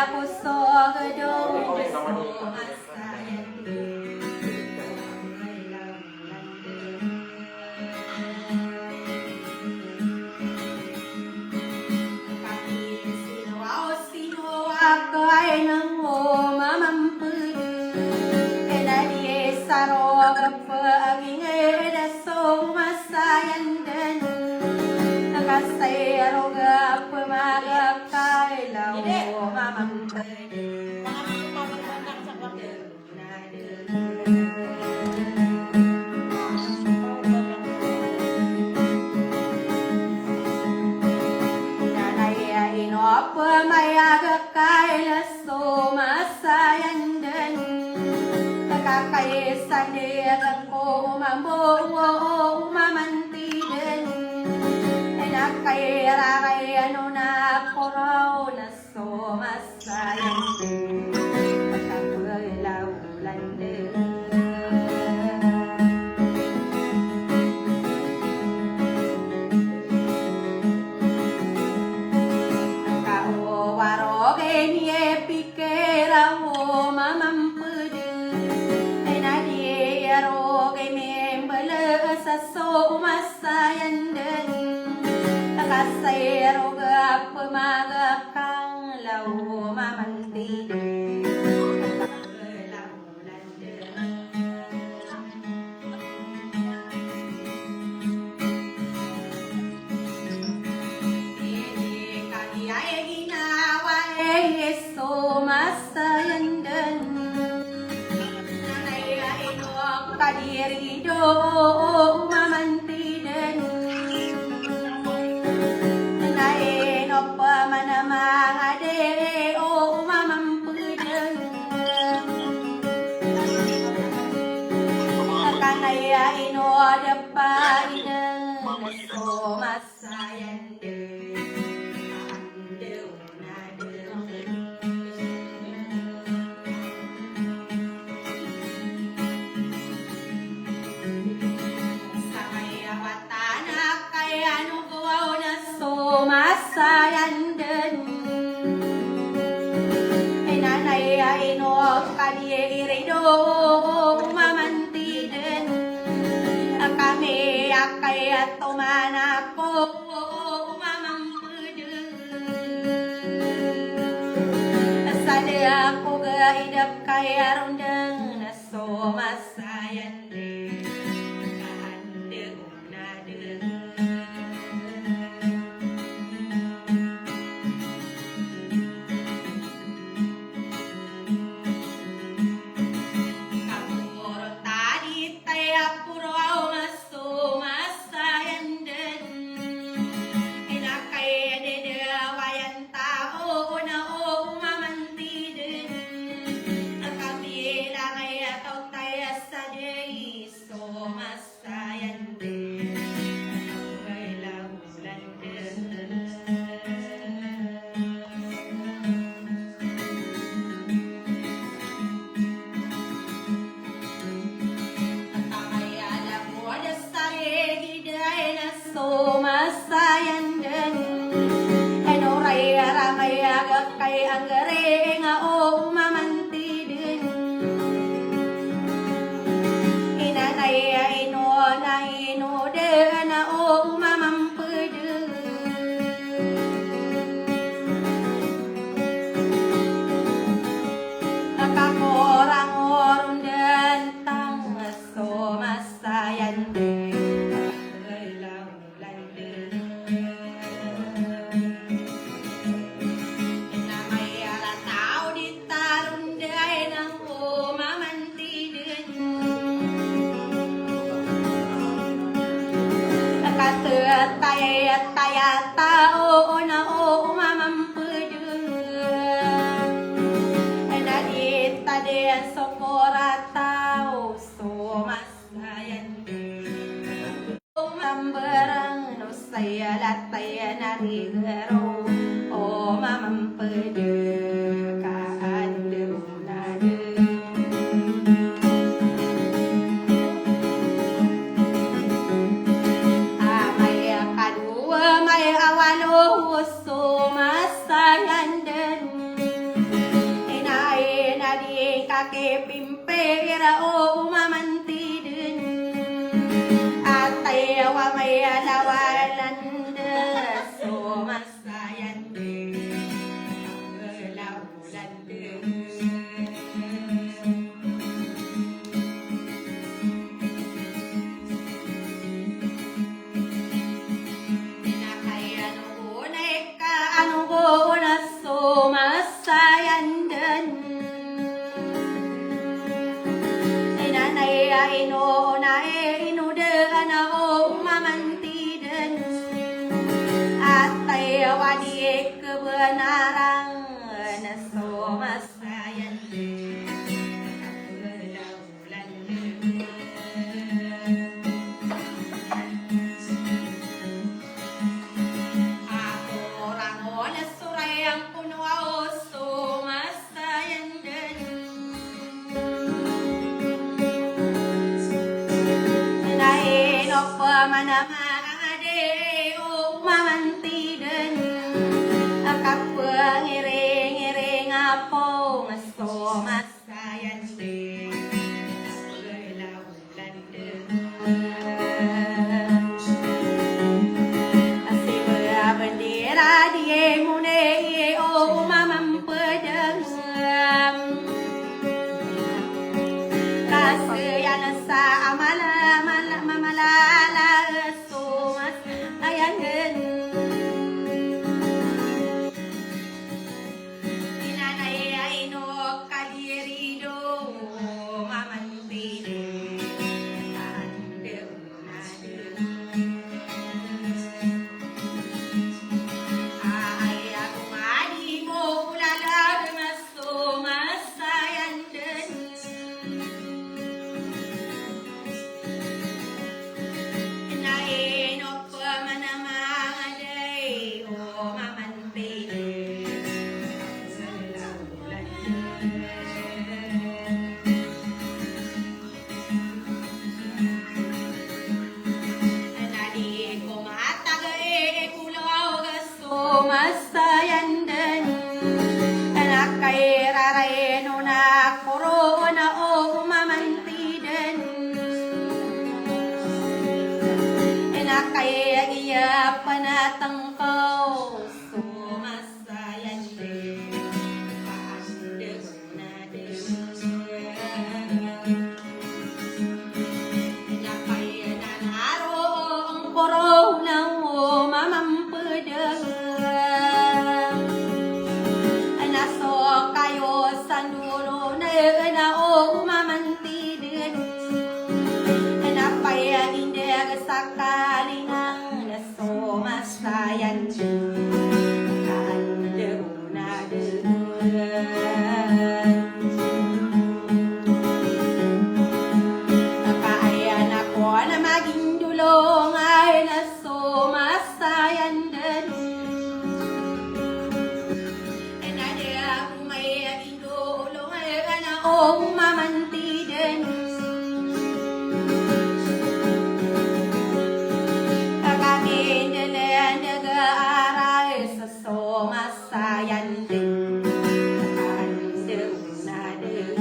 puso gedung Kay nang mo mamampu Enadi saro gapaging edaso masayan dan Nakasayaro gapamagap kay lao mamampu Pamayagak kay laso masayan din Nakakaisan din ko umamanti din Nakakairaray ano na ako raw laso masayan din Pagkakalaw-lan din So masayan din Nakasayro ga pumagak kang lao mamanti din Kami ay ginawa so masayan din Nanay ay inuang kadiri do Masayan din Inanay ay no kadiri do umamanti din Kami akay at umana ko umamampu din Sada ako gaidap kay arundang naso masayan din Kahandang na din masayan din Enoray aramay agak kay ang garing o umamanti din Inanay ay ino na ino din o umamampu din Nakakorang-orong din tang so masayan din Taya tao na o umamampu din Nadit tadin sokora tao so masayan din Umambarang no saya lataya narigaro o mamampu din Kaandang na din May awalo so masayan din kebenaran somasayan manamade o mamantiden akak pengiring-iring apo ngaso masayan de gelaulan de asih bendera die mune o mamampedeng kasihan sa amala masayandan anak kay rareno na corona o mamantidan anak kay iya panatangkaw so masayandan paandeg na din anak kay nanaro ang corona o mamampedeng sandulo na o mamantidin na paya indeg sakali nang naso masayan kandeg na din kaayan ako na maging dulong ay naso masayan din o mamantiden kami nilang nag-aaral sa somasayan din kandeg na din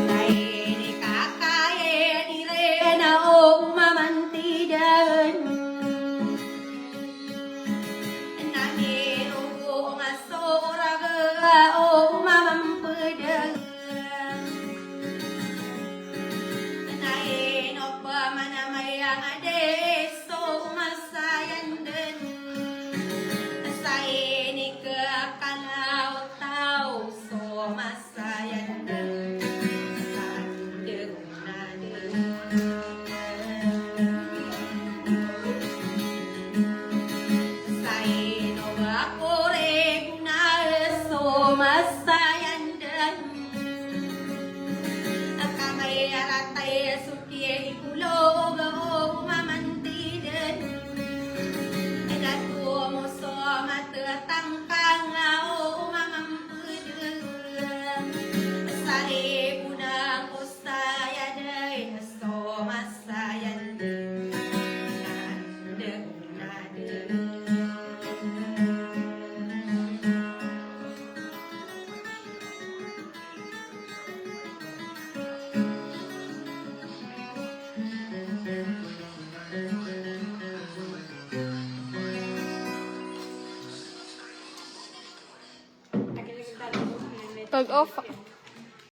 naini kakaya di rin o mamantiden o mamampedeng nain o pamanamayang ade so masayan din sa ini ke kalau tau so masayan din kandeg na din sa ino ako masayan dan akamay aratay sutiye ikulog o mamantiden edatu mo so matatangkang o mamampudeng sari punang usaya day so masayan din nandeg na din Tug off.